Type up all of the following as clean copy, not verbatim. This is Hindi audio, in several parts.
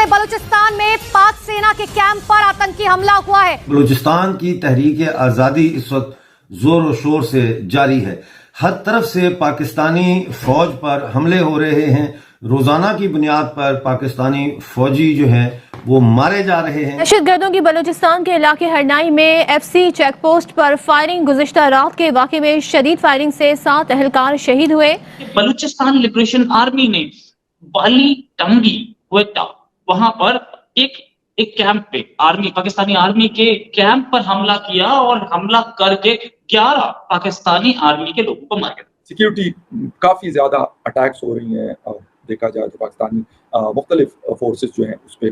बलूचिस्तान में पाक सेना के कैंप पर आतंकी हमला हुआ है। बलूचिस्तान की तहरीक आज़ादी इस वक्त जोर और शोर से जारी है। हर तरफ से पाकिस्तानी फौज पर हमले हो रहे हैं। रोजाना की बुनियाद पर पाकिस्तानी फौजी जो है वो मारे जा रहे हैं। दहशतगर्दों की बलूचिस्तान के इलाके हरनाई में FC चेक पोस्ट पर फायरिंग। गुज़िश्ता रात के वाक़े में शदीद फायरिंग से 7 अहलकार शहीद हुए। बलूचिस्तान लिबरेशन आर्मी ने वाली टंगी क्वेटा वहां पर एक कैंप पे पाकिस्तानी आर्मी के कैंप पर हमला किया और हमला करके 11 पाकिस्तानी आर्मी के लोगों को मार दिया। सिक्योरिटी काफी ज्यादा अटैक्स हो रही हैं। देखा जाए तो पाकिस्तानी मुख्तलिफ फोर्सेस जो हैं उस पर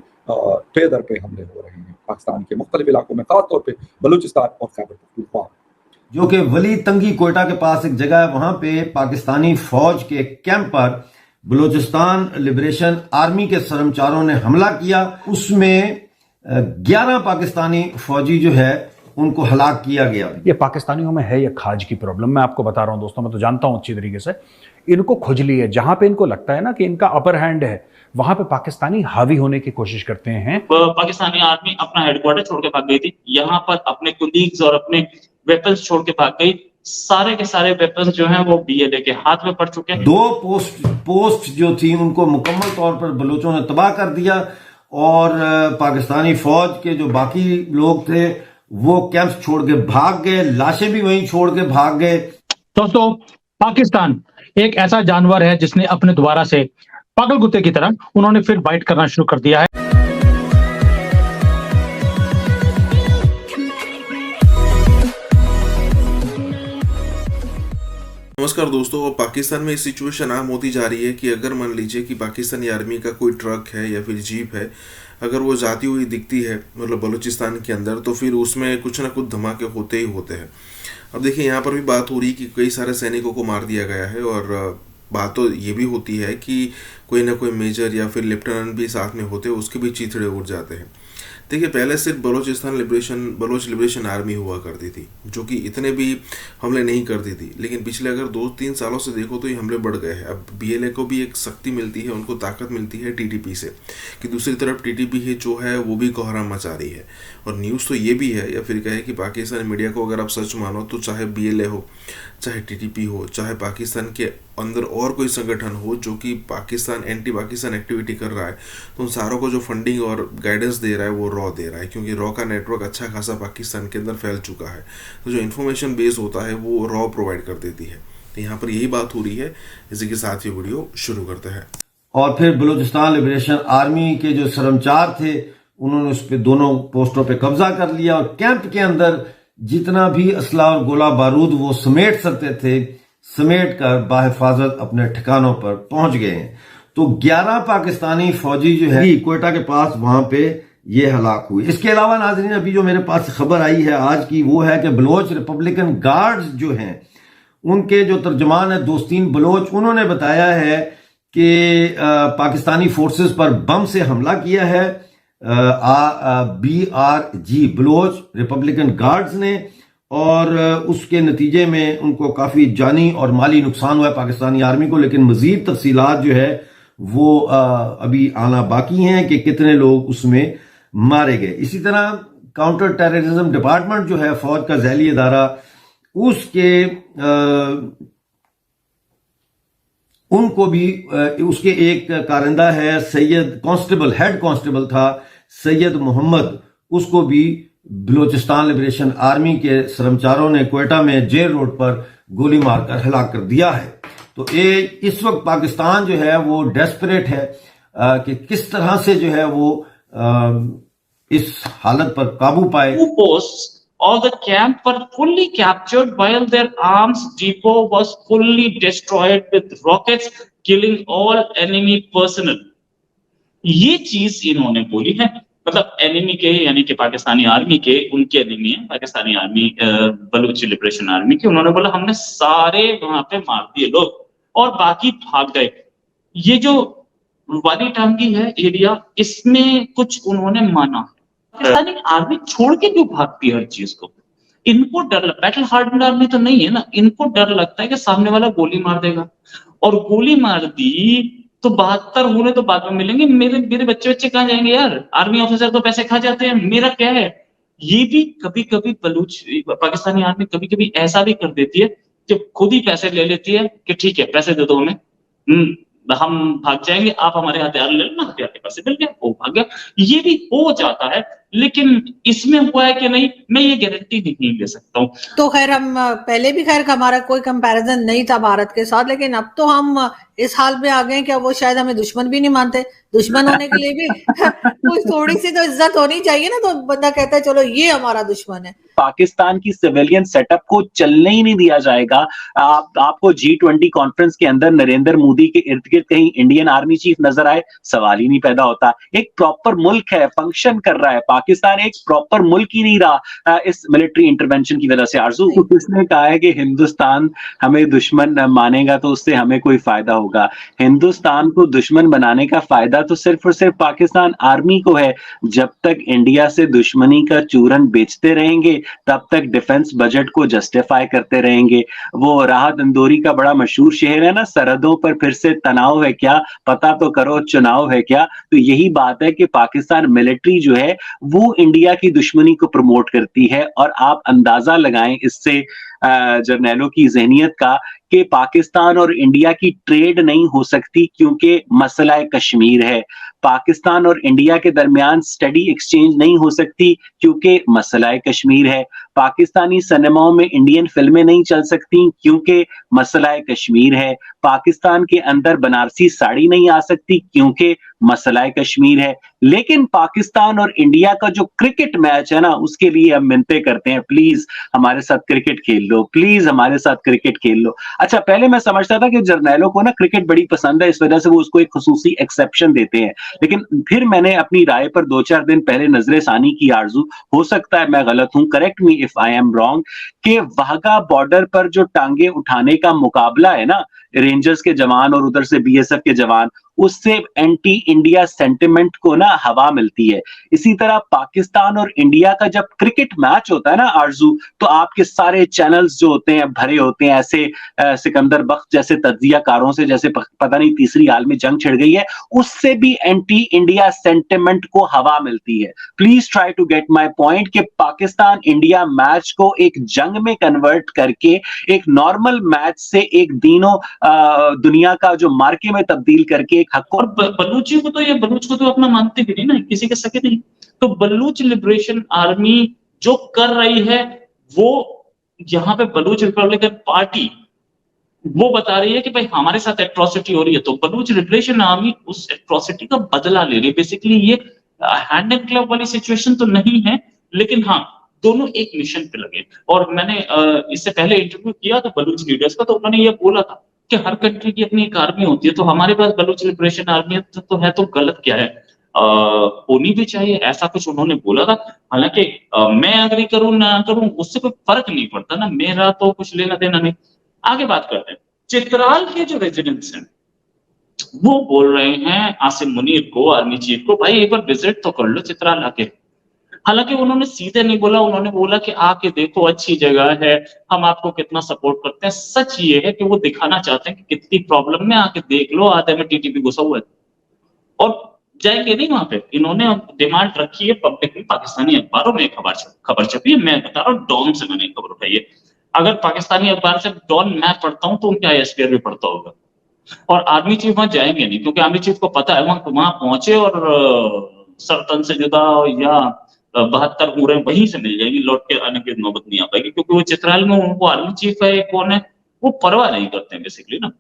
पे दर पे हमले हो रहे हैं पाकिस्तान के मुख्तलिफ इलाकों में, खासतौर पे बलूचिस्तान और खैबर पख्तूनख्वा, जो कि वली तंगी कोयटा के पास एक जगह है। वहां पे पाकिस्तानी फौज के कैंप पर बलूचिस्तान लिबरेशन आर्मी के सरमचारों ने हमला किया। उसमें 11 पाकिस्तानी फौजी जो है उनको हलाक किया गया। ये पाकिस्तानियों में है ये खाज की प्रॉब्लम। मैं आपको बता रहा हूं दोस्तों, मैं तो जानता हूं अच्छी तरीके से। इनको खुजली है, जहां पे इनको लगता है ना कि इनका अपर हैंड है, वहां पे पाकिस्तानी हावी होने की कोशिश करते हैं। पाकिस्तानी आर्मी अपना हेडक्वार्टर छोड़ के भाग गई थी, यहाँ पर अपने कुलीग्स और अपने वेपन्स छोड़ के भाग गई। सारे के सारे वेपन्स जो हैं वो BLA के हाथ में पड़ चुके हैं। 2 पोस्ट जो थी उनको मुकम्मल तौर पर बलूचों ने तबाह कर दिया और पाकिस्तानी फौज के जो बाकी लोग थे वो कैंप छोड़ के भाग गए, लाशें भी वहीं छोड़ के भाग गए। दोस्तों, पाकिस्तान एक ऐसा जानवर है जिसने अपने दोबारा से पागल कुत्ते की तरह उन्होंने फिर बाइट करना शुरू कर दिया है। नमस्कार दोस्तों, पाकिस्तान में सिचुएशन आम होती जा रही है कि अगर मान लीजिए कि पाकिस्तानी आर्मी का कोई ट्रक है या फिर जीप है, अगर वो जाती हुई दिखती है मतलब बलूचिस्तान के अंदर, तो फिर उसमें कुछ ना कुछ धमाके होते ही होते हैं। अब देखिए यहाँ पर भी बात हो रही कि कई सारे सैनिकों को मार दिया गया है और बात तो ये भी होती है कि कोई ना कोई मेजर या फिर लेफ्टिनेंट भी साथ में होते हैं, उसके भी चीथड़े उड़ जाते हैं। देखिए पहले सिर्फ बलोच लिबरेशन आर्मी हुआ करती थी जो कि इतने भी हमले नहीं करती थी, लेकिन पिछले अगर 2-3 सालों से देखो तो ये हमले बढ़ गए हैं। अब BLA को भी एक शक्ति मिलती है, उनको ताकत मिलती है TTP से, कि दूसरी तरफ TTP ही जो है वो भी कोहराम मचा रही है। और न्यूज़ तो ये भी है, या फिर कहे कि पाकिस्तानी मीडिया को अगर आप सच मानो तो चाहे BLA हो, चाहे TTP हो, चाहे पाकिस्तान के अंदर और कोई संगठन हो जो कि पाकिस्तान एंटी पाकिस्तान एक्टिविटी कर रहा है, तो उन सारों को जो फंडिंग और गाइडेंस दे रहा है वो रॉ दे रहा है, क्योंकि रॉ का नेटवर्क अच्छा खासा पाकिस्तान के अंदर फैल चुका है। तो जो इन्फॉर्मेशन बेस होता है वो रॉ प्रोवाइड कर देती है। तो यहाँ पर यही बात हो रही है। इसी के साथ ये वीडियो शुरू करते हैं। और फिर बलूचिस्तान लिबरेशन आर्मी के जो सरमचार थे उन्होंने उस पर दोनों पोस्टों पे कब्जा कर लिया और कैंप के अंदर जितना भी असला और गोला बारूद वो समेट सकते थे समेट कर बाहिफाजत अपने ठिकानों पर पहुंच गए हैं। तो 11 पाकिस्तानी फौजी जो है कोयटा के पास वहां पे ये हलाक हुए। इसके अलावा नाजरीन अभी जो मेरे पास खबर आई है आज की, वो है कि बलोच रिपब्लिकन गार्ड्स जो हैं उनके जो तर्जमान है दोस्तीन बलोच, उन्होंने बताया है कि पाकिस्तानी फोर्सेस पर बम से हमला किया है BRG बलोच रिपब्लिकन गार्ड्स ने, और उसके नतीजे में उनको काफ़ी जानी और माली नुकसान हुआ है पाकिस्तानी आर्मी को। लेकिन मजीद तफसीलात जो है वो अभी आना बाकी हैं कि कितने लोग उसमें मारे गए। इसी तरह काउंटर टेररिज्म डिपार्टमेंट जो है फौज का ज़ैली अदारा, उसके उनको भी उसके एक कारिंदा है सैयद कांस्टेबल, हेड कांस्टेबल था सैयद मोहम्मद, उसको भी बलूचिस्तान लिबरेशन आर्मी के सरमचारों ने क्वेटा में जेल रोड पर गोली मारकर हलाक कर दिया है। तो इस वक्त पाकिस्तान जो है वो डेस्परेट है कि किस तरह से जो है वो इस हालत पर काबू पाए। All the camp were fully captured while their arms depot was fully destroyed with rockets, killing all enemy personnel. ये चीज इन्होंने बोली है, मतलब एनिमी के यानी कि पाकिस्तानी आर्मी के, उनके एनिमी है Pakistani army Baloch liberation army के। उन्होंने बोला हमने सारे वहां पे मार दिए लोग और बाकी भाग गए। ये जो वाली टांगी है एरिया, इसमें कुछ उन्होंने माना है। पाकिस्तानी आर्मी छोड़ के क्यों भागती है हर चीज को? इनको डर लगता है, बैटल हार्डन आर्मी तो नहीं है ना, इनको डर लगता है कि सामने वाला गोली मार देगा, और गोली मार दी तो 72 होने तो बाद में मिलेंगे। मेरे बच्चे कहाँ जाएंगे यार? आर्मी ऑफिसर तो पैसे खा जाते हैं, मेरा क्या है? ये भी कभी कभी पाकिस्तानी आर्मी कभी कभी ऐसा भी कर देती है कि खुद ही पैसे ले लेती है कि ठीक है पैसे दे दो हमें, हम भाग जाएंगे, आप हमारे हथियार ले लेना, हथियार के पैसे मिल गया, वो भाग गया। ये भी हो जाता है, लेकिन इसमें हुआ है कि नहीं, मैं ये गारंटी नहीं ले सकता हूँ। तो खैर हम पहले भी खैर हमारा कोई कंपैरिजन नहीं था भारत के साथ, लेकिन अब तो हम इस हाल में आ गए कि वो शायद हमें दुश्मन भी नहीं मानते। दुश्मन होने के लिए भी कोई थोड़ी सी तो इज्जत होनी चाहिए ना, तो बंदा कहता है चलो ये हमारा दुश्मन है। पाकिस्तान की सिविलियन सेटअप को चलने ही नहीं दिया जाएगा। आपको G20 कॉन्फ्रेंस के अंदर नरेंद्र मोदी के इर्द गिर्द कहीं इंडियन आर्मी चीफ नजर आए? सवाल ही नहीं पैदा होता। एक प्रॉपर मुल्क है, फंक्शन कर रहा है, पाकिस्तान एक प्रॉपर मुल्क ही नहीं रहा इस मिलिट्री इंटरवेंशन की वजह से। आरजू, किसने कहा है कि हिंदुस्तान हमें दुश्मन मानेगा तो उससे हमें कोई फायदा होगा? हिंदुस्तान को दुश्मन बनाने का फायदा तो सिर्फ और सिर्फ पाकिस्तान आर्मी को है। जब तक इंडिया से दुश्मनी का चूरन बेचते रहेंगे तब तक डिफेंस बजट को जस्टिफाई करते रहेंगे। वो राहत इंदौरी का बड़ा मशहूर शेर है ना, सरहदों पर फिर से तनाव है क्या, पता तो करो चुनाव है क्या। तो यही बात है कि पाकिस्तान मिलिट्री जो है वो इंडिया की दुश्मनी को प्रमोट करती है। और आप अंदाजा लगाएं इससे जर्नैलों की ज़हनियत का कि पाकिस्तान और इंडिया की ट्रेड नहीं हो सकती क्योंकि मसला कश्मीर है। पाकिस्तान और इंडिया के दरमियान स्टडी एक्सचेंज नहीं हो सकती क्योंकि मसला कश्मीर है। पाकिस्तानी सिनेमाओं में इंडियन फिल्में नहीं चल सकती क्योंकि मसला कश्मीर है। पाकिस्तान के अंदर बनारसी साड़ी नहीं आ सकती क्योंकि मसला कश्मीर है। लेकिन पाकिस्तान और इंडिया का जो क्रिकेट मैच है ना, उसके लिए हम मिन्नतें करते हैं, प्लीज हमारे साथ क्रिकेट खेल लो, प्लीज हमारे साथ क्रिकेट खेल लो। अच्छा, पहले मैं समझता था कि जर्नैलों को ना क्रिकेट बड़ी पसंद है, इस वजह से वो उसको एक खुसूसी एक्सेप्शन देते हैं। लेकिन फिर मैंने अपनी राय पर 2-4 दिन पहले नजरे सानी की। आरजू, हो सकता है मैं गलत हूं, correct me if I am wrong, कि वाघा बॉर्डर पर जो टांगे उठाने का मुकाबला है ना, रेंजर्स के जवान और उधर से बीएसएफ के जवान, उससे एंटी इंडिया सेंटिमेंट को ना हवा मिलती है। इसी तरह पाकिस्तान और इंडिया का जब क्रिकेट मैच होता है ना आरजू, तो आपके सारे चैनल्स जो होते हैं भरे होते हैं ऐसे सिकंदर बख्त जैसे तज्जियाकारों से, जैसे पता नहीं तीसरी आलमी जंग छिड़ गई है, उससे भी एंटी इंडिया सेंटिमेंट को हवा मिलती है। Please try to get my point कि पाकिस्तान इंडिया मैच को एक जंग में कन्वर्ट करके एक नॉर्मल मैच से एक दिनों दुनिया का जो मार्के में तब्दील करके और बलूची को तो ये बलूच को तो अपना मानते भी नहीं ना, किसी के सके नहीं। तो बलूच लिबरेशन आर्मी जो कर रही है, वो यहाँ पे बलूच रिपब्लिकन पार्टी वो बता रही है कि भाई हमारे साथ एट्रोसिटी हो रही है, तो बलूच लिबरेशन आर्मी उस एट्रोसिटी का बदला ले रही है। बेसिकली ये हैंड एंड ग्लव वाली सिचुएशन तो नहीं है, लेकिन हाँ दोनों एक मिशन पे लगे। और मैंने इससे पहले इंटरव्यू किया था बलूच लीडर्स का, तो उन्होंने ये बोला था कि हर कंट्री की अपनी एक आर्मी होती है, तो हमारे पास बलूच लिबरेशन आर्मी तो है, तो गलत क्या है, होनी भी चाहिए, ऐसा कुछ उन्होंने बोला था। हालांकि मैं अग्री करूं ना करूं उससे कोई फर्क नहीं पड़ता ना, मेरा तो कुछ लेना देना नहीं। आगे बात करते हैं। चित्राल के जो रेजिडेंट्स हैं वो बोल रहे हैं आसिम मुनीर को, आर्मी चीफ को, भाई एक बार विजिट तो कर लो चित्राल आके। हालांकि उन्होंने सीधे नहीं बोला, उन्होंने बोला कि आके देखो अच्छी जगह है, हम आपको कितना सपोर्ट करते हैं। सच ये है कि वो दिखाना चाहते हैं कि कितनी प्रॉब्लम में, आके देख लो, आधे में टीटीपी घुसा हुआ है। और जाएंगे नहीं वहां पे, इन्होंने डिमांड रखी है पब्लिक में, पाकिस्तानी अखबारों में खबर छपी है, मैं बता रहा हूँ डॉन से मैंने खबर उठाई है। अगर पाकिस्तानी अखबार से डॉन मैं पढ़ता हूँ तो उनका ISPR भी पढ़ता होगा। और आर्मी चीफ वहां जाएंगे नहीं, क्योंकि आर्मी चीफ को पता है वहां पहुंचे और सरतन से जुदा या 72 उम्रें वहीं से मिल जाएगी, लौट के आने की नौबत नहीं आ पाएगी, क्योंकि वो चित्राल में उनको आर्मी चीफ है कौन है वो परवाह नहीं करते हैं बेसिकली ना।